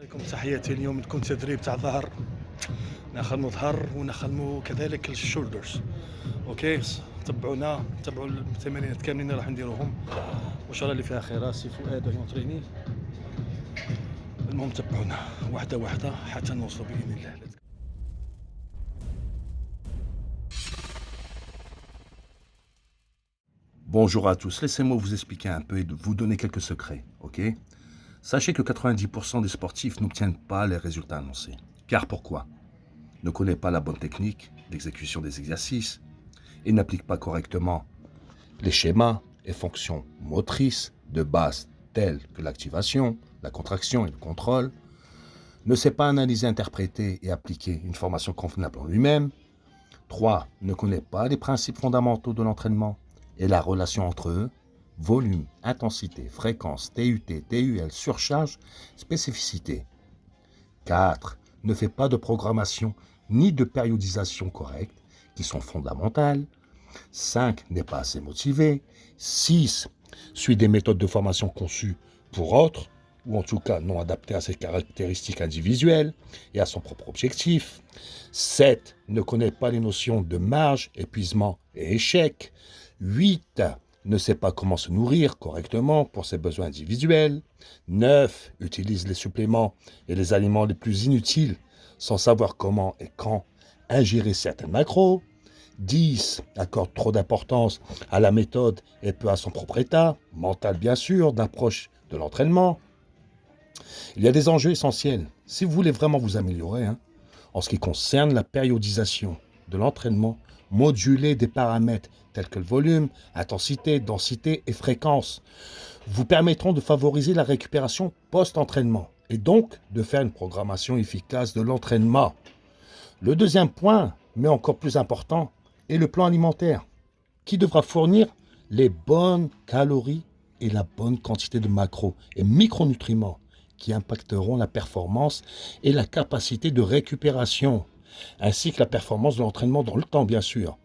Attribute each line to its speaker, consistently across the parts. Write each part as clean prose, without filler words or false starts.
Speaker 1: عليكم تحياتي. اليوم نكون تدريب تاع ظهر، نخدموا ظهر ونخدموا كذلك الشولدرز. اوكي، تبعوا التمارين كاملين اللي راح نديروهم وان شاء الله اللي فيها خير. سي فؤاد يونطريني. المهم تبعونا واحده واحده حتى نوصلوا باذن الله.
Speaker 2: Bonjour à tous, laissez-moi vous expliquer un peu et vous donner quelques secrets, ok? Sachez que 90% des sportifs n'obtiennent pas les résultats annoncés. Car pourquoi? Ne connaît pas la bonne technique d'exécution des exercices et n'applique pas correctement les schémas et fonctions motrices de base telles que l'activation, la contraction et le contrôle, ne sait pas analyser, interpréter et appliquer une formation convenable en lui-même. 3. Ne connaît pas les principes fondamentaux de l'entraînement et la relation entre eux, volume, intensité, fréquence, TUT, TUL, surcharge, spécificité. 4. Ne fait pas de programmation ni de périodisation correcte, qui sont fondamentales. 5. N'est pas assez motivé. 6. Suit des méthodes de formation conçues pour autres, ou en tout cas non adaptées à ses caractéristiques individuelles et à son propre objectif. 7. Ne connaît pas les notions de marge, épuisement et échec. 8. Ne sait pas comment se nourrir correctement pour ses besoins individuels. 9. Utilise les suppléments et les aliments les plus inutiles sans savoir comment et quand ingérer certaines macros. 10. Accorde trop d'importance à la méthode et peu à son propre état, mental bien sûr, d'approche de l'entraînement. Il y a des enjeux essentiels si vous voulez vraiment vous améliorer, en ce qui concerne la périodisation de l'entraînement, moduler des paramètres tels que le volume, intensité, densité et fréquence vous permettront de favoriser la récupération post-entraînement et donc de faire une programmation efficace de l'entraînement. Le deuxième point, mais encore plus important, est le plan alimentaire qui devra fournir les bonnes calories et la bonne quantité de macros et micronutriments qui impacteront la performance et la capacité de récupération, ainsi que la performance de l'entraînement dans le temps, bien sûr.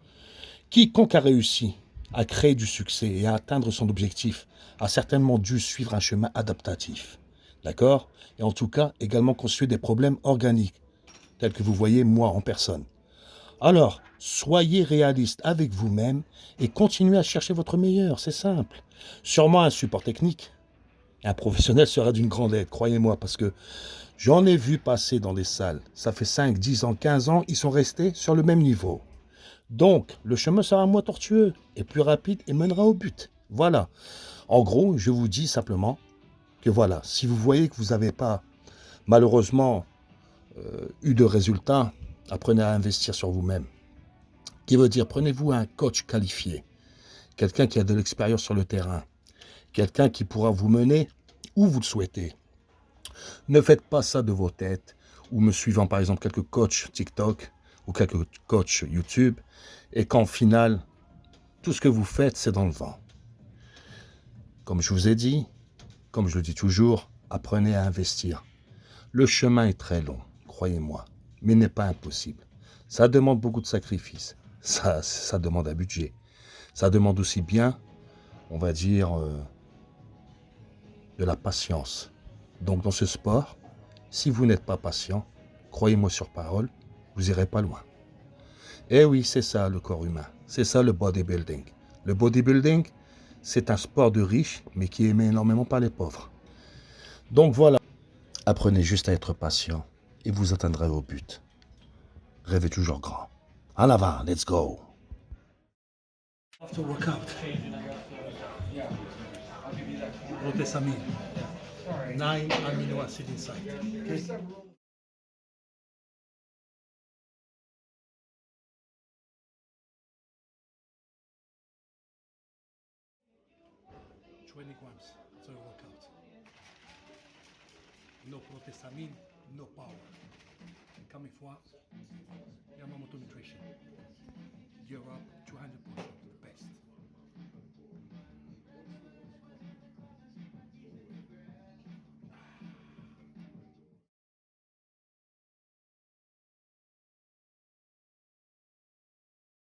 Speaker 2: Quiconque a réussi à créer du succès et à atteindre son objectif a certainement dû suivre un chemin adaptatif. D'accord? Et en tout cas, également constituer des problèmes organiques, tels que vous voyez moi en personne. Alors, soyez réaliste avec vous-même et continuez à chercher votre meilleur, c'est simple. Sûrement un support technique. Un professionnel sera d'une grande aide, croyez-moi, parce que j'en ai vu passer dans des salles. Ça fait 5, 10 ans, 15 ans, ils sont restés sur le même niveau. Donc, le chemin sera moins tortueux et plus rapide et mènera au but. Voilà. En gros, je vous dis simplement que voilà, si vous voyez que vous n'avez pas, malheureusement, eu de résultats, apprenez à investir sur vous-même. Qui veut dire, prenez-vous un coach qualifié, quelqu'un qui a de l'expérience sur le terrain, quelqu'un qui pourra vous mener où vous le souhaitez. Ne faites pas ça de vos têtes ou me suivant par exemple quelques coachs TikTok ou quelques coachs YouTube et qu'en final, tout ce que vous faites, c'est dans le vent. Comme je vous ai dit, comme je le dis toujours, apprenez à investir. Le chemin est très long, croyez-moi, mais n'est pas impossible. Ça demande beaucoup de sacrifices, ça demande un budget. Ça demande aussi bien, on va dire, de la patience. Donc dans ce sport, si vous n'êtes pas patient, croyez-moi sur parole, vous n'irez pas loin. Eh oui, c'est ça le corps humain, c'est ça le bodybuilding. Le bodybuilding, c'est un sport de riches, mais qui est aimé énormément par les pauvres. Donc voilà, apprenez juste à être patient et vous atteindrez vos buts. Rêvez toujours grand. En avant, let's go.
Speaker 1: After workout, rotesamine, 9 amino acid inside. Okay? 20 grams after a workout. No protesamine, no power. Encore une fois, Yamamoto Nutrition. Europe, 200% the best.